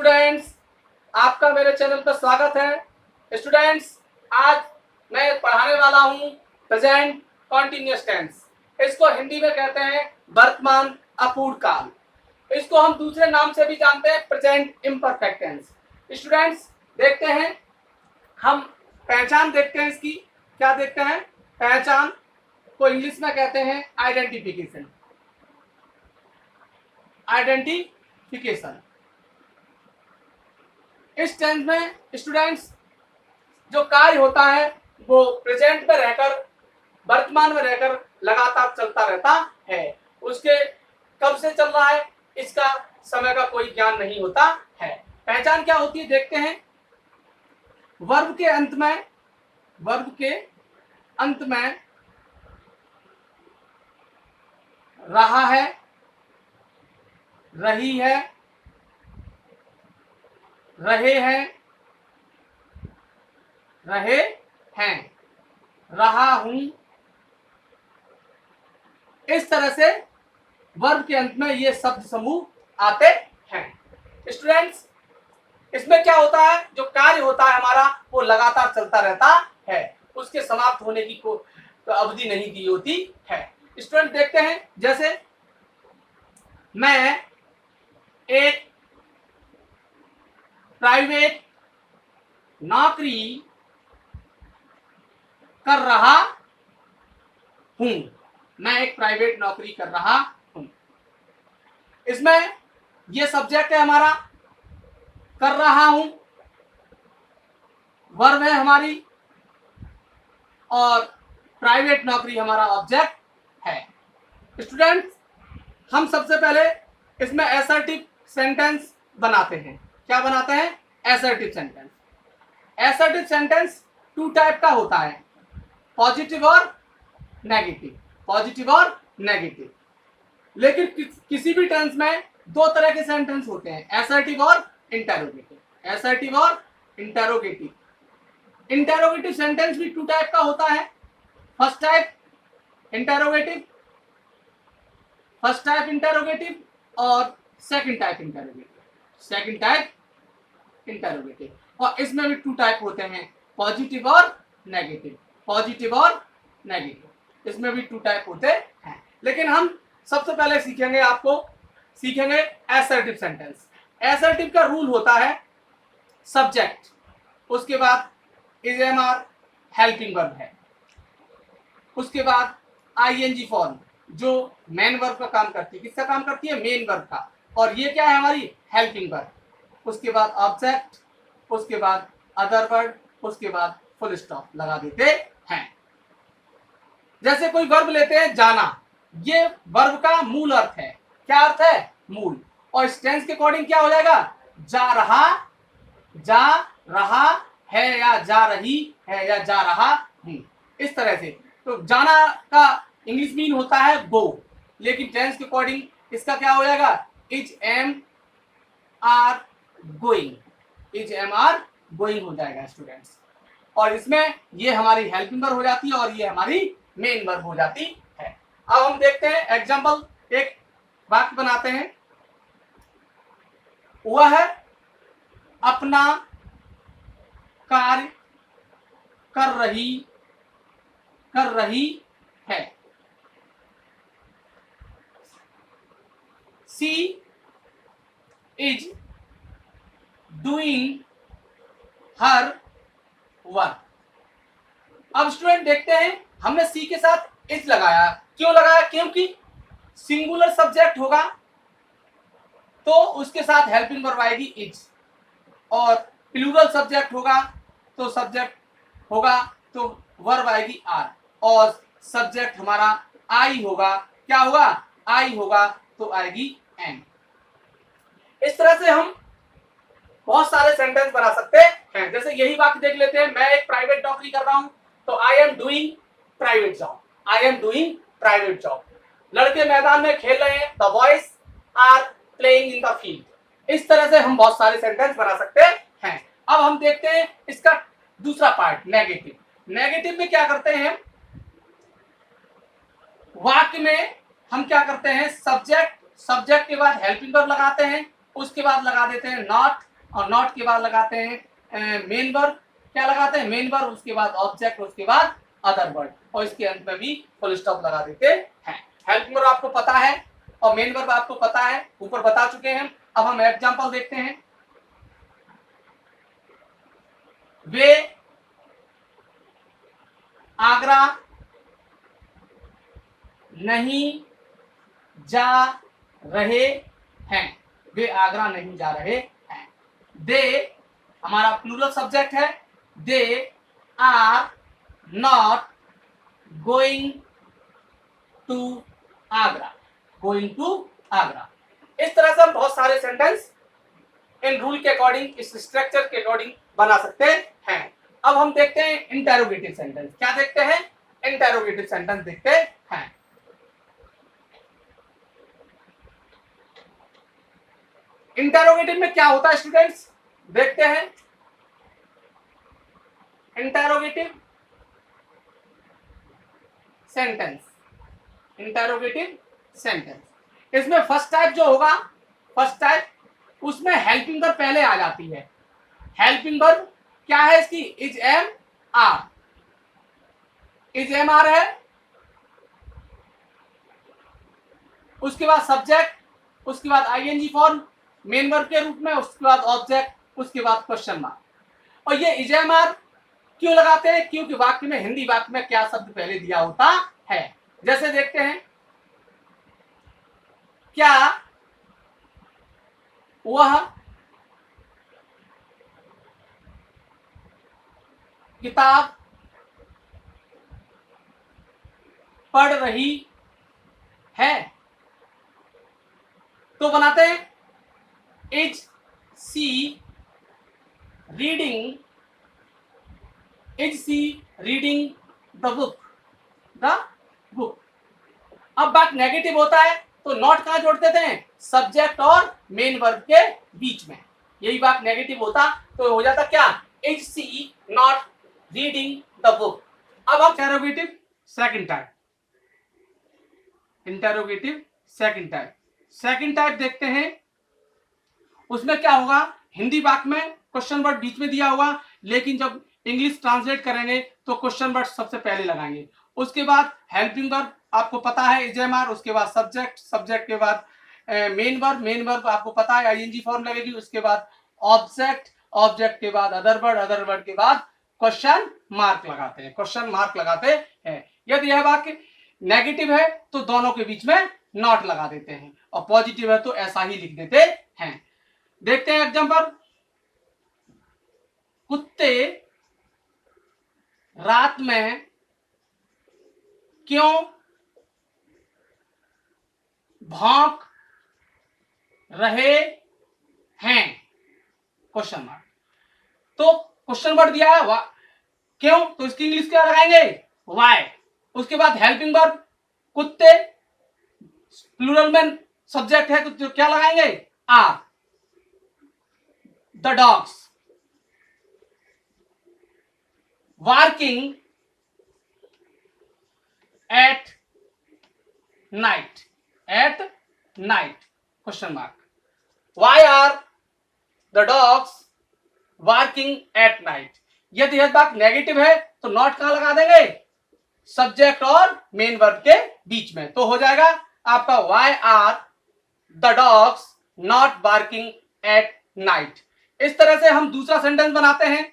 Students, आपका मेरे channel पर स्वागत है। स्टूडेंट्स, आज मैं पढ़ाने वाला हूं प्रेजेंट कॉन्टिन्यूअस टेंस। इसको हिंदी में कहते हैं वर्तमान अपूर्ण काल। इसको हम दूसरे नाम से भी जानते हैं प्रेजेंट इम्परफेक्ट टेंस। स्टूडेंट्स, देखते हैं, हम पहचान देखते हैं इसकी। क्या देखते हैं? पहचान को इंग्लिश में कहते हैं आइडेंटिफिकेशन। आइडेंटिफिकेशन इस टेंस में स्टूडेंट्स जो कार्य होता है वो प्रेजेंट में रहकर, वर्तमान में रहकर लगातार चलता रहता है। उसके कब से चल रहा है इसका समय का कोई ज्ञान नहीं होता है। पहचान क्या होती है देखते हैं। वर्ब के अंत में रहा है, रही है, रहे हैं, रहे हैं, रहा हूं, इस तरह से वर्ब के अंत में ये शब्द समूह आते हैं। स्टूडेंट्स, इसमें क्या होता है, जो कार्य होता है हमारा वो लगातार चलता रहता है, उसके समाप्त होने की कोई अवधि नहीं दी होती है। स्टूडेंट देखते हैं, जैसे मैं एक प्राइवेट नौकरी कर रहा हूं। मैं एक प्राइवेट नौकरी कर रहा हूं। इसमें यह सब्जेक्ट है हमारा, कर रहा हूं, वर्ब है हमारी, और प्राइवेट नौकरी हमारा ऑब्जेक्ट है। स्टूडेंट्स, हम सबसे पहले इसमें असर्टिव सेंटेंस बनाते हैं। क्या बनाते हैं? Assertive sentence. Assertive sentence two type का होता है, पॉजिटिव और नेगेटिव। पॉजिटिव और नेगेटिव। लेकिन किसी भी टेंस में दो तरह के सेंटेंस होते हैं, असर्टिव और इंटरोगेटिव। असर्टिव और इंटरोगेटिव। इंटरोगेटिव सेंटेंस भी टू टाइप का होता है। फर्स्ट टाइप इंटरोगेटिव, और सेकंड टाइप इंटरोगेटिव। और इसमें भी टू टाइप होते हैं, पॉजिटिव और नेगेटिव। पॉजिटिव और नेगेटिव, इसमें भी टू टाइप होते हैं। लेकिन हम सबसे पहले सीखेंगे असर्टिव सेंटेंस। असर्टिव का रूल होता है सब्जेक्ट, उसके बाद इज-एम-आर हेल्पिंग वर्ब है, उसके बाद आईएनजी फॉर्म जो मेन वर्ब का काम करती है। किसका काम करती है? मेन वर्ब का। और ये क्या है? हमारी हेल्पिंग वर्ब। उसके बाद ऑब्जेक्ट, उसके बाद अदर वर्ड, उसके बाद फुल स्टॉप लगा देते हैं। जैसे कोई वर्ब लेते हैं जाना, ये वर्ब का मूल अर्थ है। क्या अर्थ है? मूल। और इस टेंस के अकॉर्डिंग क्या हो जाएगा? जा रहा है, या जा रही है, या जा रहा हूं, इस तरह से। तो जाना का इंग्लिश मीन होता है गो, लेकिन टेंस के अकॉर्डिंग इसका क्या हो जाएगा? Is am are going. Is am are going हो जाएगा स्टूडेंट्स। और इसमें ये हमारी हेल्पिंग वर्ब हो जाती है और ये हमारी मेन वर्ब हो जाती है। अब हम देखते हैं एग्जांपल, एक वाक्य बनाते हैं। वह अपना कार्य कर रही है। She is doing her work. अब स्टूडेंट देखते हैं, हमने सी के साथ इज लगाया। क्यों लगाया? क्योंकि सिंगुलर सब्जेक्ट होगा तो उसके साथ हेल्पिंग वर्ब आएगी इज, और प्लूरल सब्जेक्ट होगा तो वर्ब आएगी आर, और सब्जेक्ट हमारा आई होगा। क्या होगा? आई होगा, तो आएगी एन। इस तरह से हम बहुत सारे सेंटेंस बना सकते हैं। जैसे यही वाक्य देख लेते हैं, मैं एक प्राइवेट नौकरी कर रहा हूं, तो I am doing private job. लड़के मैदान में खेल रहे हैं, the boys are playing in the field. इस तरह से हम बहुत सारे सेंटेंस बना सकते हैं। अब हम देखते हैं इसका दूसरा पार्ट, नेगेटिव। नेगेटिव में क्या करते हैं? वाक्य में हम क्या करते हैं? सब्जेक्ट के बाद हेल्पिंग वर्ब लगाते हैं, उसके बाद लगा देते हैं नॉट और नॉट के बाद लगाते हैं मेन वर्ब, क्या लगाते हैं मेन वर्ब, उसके बाद ऑब्जेक्ट, उसके बाद अदर वर्ड, और इसके अंत में भी फुल स्टॉप लगा देते हैं। हेल्पिंग वर्ब आपको पता है और मेन वर्ब आपको पता है, ऊपर बता चुके हैं। अब हम एग्जांपल देखते हैं। वे आगरा नहीं जा रहे हैं, वे आगरा नहीं जा रहे हैं। दे हमारा प्लूरल सब्जेक्ट है, they are not going to Agra, going to Agra. इस तरह से हम बहुत सारे सेंटेंस इन रूल के अकॉर्डिंग, इस स्ट्रक्चर के अकॉर्डिंग बना सकते हैं। अब हम देखते हैं इंटेरोगेटिव सेंटेंस। क्या देखते हैं? इंटेरोगेटिव सेंटेंस देखते हैं। इंटेरोगेटिव में क्या होता है स्टूडेंट्स, देखते हैं। इंटेरोगेटिव सेंटेंस, इंटेरोगेटिव सेंटेंस, इसमें फर्स्ट टाइप जो होगा, फर्स्ट टाइप, उसमें हेल्पिंग वर्ब पहले आ जाती है। हेल्पिंग वर्ब क्या है इसकी? Is am are, is am are है, उसके बाद सब्जेक्ट, उसके बाद आईएनजी फॉर्म मेन वर्ब के रूप में, उसके बाद ऑब्जेक्ट, उसके बाद क्वेश्चन मार्क। और ये इज एम आर क्यों लगाते हैं? क्योंकि वाक्य में, हिंदी वाक्य में क्या शब्द पहले दिया होता है। जैसे देखते हैं, क्या वह किताब पढ़ रही है? तो बनाते हैं is she reading, is she reading the book, the book. अब बात नेगेटिव होता है तो नॉट कहां जोड़ते थे? सब्जेक्ट और मेन वर्ब के बीच में। यही बात नेगेटिव होता तो हो जाता क्या? Is she not reading the book. अब हम interrogative second type, interrogative second type, second type देखते हैं। उसमें क्या होगा? हिंदी वाक्य में क्वेश्चन वर्ड बीच में दिया होगा, लेकिन जब इंग्लिश ट्रांसलेट करेंगे तो क्वेश्चन वर्ड सबसे पहले लगाएंगे। उसके बाद हेल्पिंग वर्ब आपको पता है इज एम आर, उसके बाद सब्जेक्ट, सब्जेक्ट के बाद मेन वर्ब, मेन वर्ब आपको पता है आईएनजी फॉर्म लगेगी, उसके बाद ऑब्जेक्ट, ऑब्जेक्ट के बाद अदर वर्ड, अदर वर्ड के बाद क्वेश्चन मार्क लगाते हैं, क्वेश्चन मार्क लगाते हैं। यदि यह वाक्य नेगेटिव है तो दोनों के बीच में नॉट लगा देते हैं, और पॉजिटिव है तो ऐसा ही लिख देते हैं। देखते हैं एग्जांपल। कुत्ते रात में क्यों भौंक रहे हैं? Question mark. तो क्वेश्चन वर्ड दिया है क्यों, तो इसकी इंग्लिश क्या लगाएंगे? वाई। उसके बाद हेल्पिंग वर्ब कुत्ते, प्लूरल में सब्जेक्ट है तो क्या लगाएंगे? Are. The dogs working at night, at night, question mark. Why are the dogs working at night. यदि यह बात नेगेटिव है तो नॉट कहां लगा देंगे? सब्जेक्ट और मेन वर्ब के बीच में, तो हो जाएगा आपका why are the dogs not barking at night. इस तरह से हम दूसरा सेंटेंस बनाते हैं।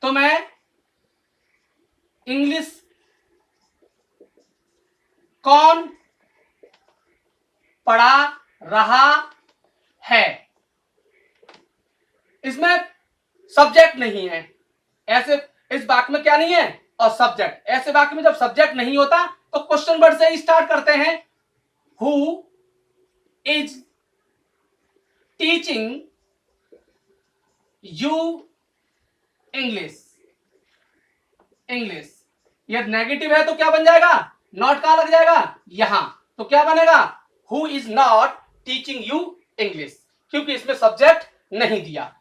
तो मैं इंग्लिश कौन पढ़ा रहा है? इसमें सब्जेक्ट नहीं है, ऐसे इस वाक्य में क्या नहीं है? और सब्जेक्ट। ऐसे वाक्य में जब सब्जेक्ट नहीं होता तो क्वेश्चन वर्ड से ही स्टार्ट करते हैं। Who is teaching you English, English. यदि नेगेटिव है तो क्या बन जाएगा? नॉट कहां लग जाएगा? यहां। तो क्या बनेगा? Who is not teaching you English, क्योंकि इसमें सब्जेक्ट नहीं दिया।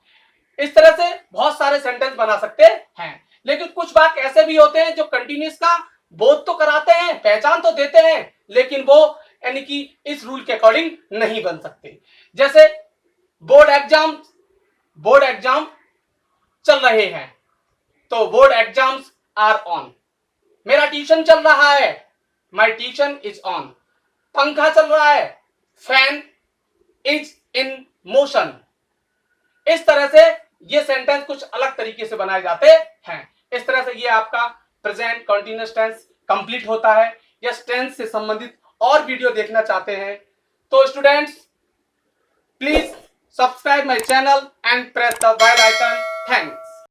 इस तरह से बहुत सारे सेंटेंस बना सकते हैं, लेकिन कुछ वाक्य ऐसे भी होते हैं जो कंटिन्यूस का बोध तो कराते हैं, पहचान तो देते हैं, लेकिन वो यानी कि इस रूल के अकॉर्डिंग नहीं बन सकते। जैसे बोर्ड एग्जाम बोर्ड एग्जाम चल रहे हैं, तो बोर्ड एग्जाम्स आर ऑन। मेरा ट्यूशन चल रहा है, माई ट्यूशन इज ऑन। पंखा चल रहा है, फैन इज इन मोशन। इस तरह से ये सेंटेंस कुछ अलग तरीके से बनाए जाते हैं। इस तरह से ये आपका प्रेजेंट कंटीन्यूअस टेंस कंप्लीट होता है। यस, टेंस से संबंधित और वीडियो देखना चाहते हैं तो students please subscribe my channel and press the bell icon. Thanks.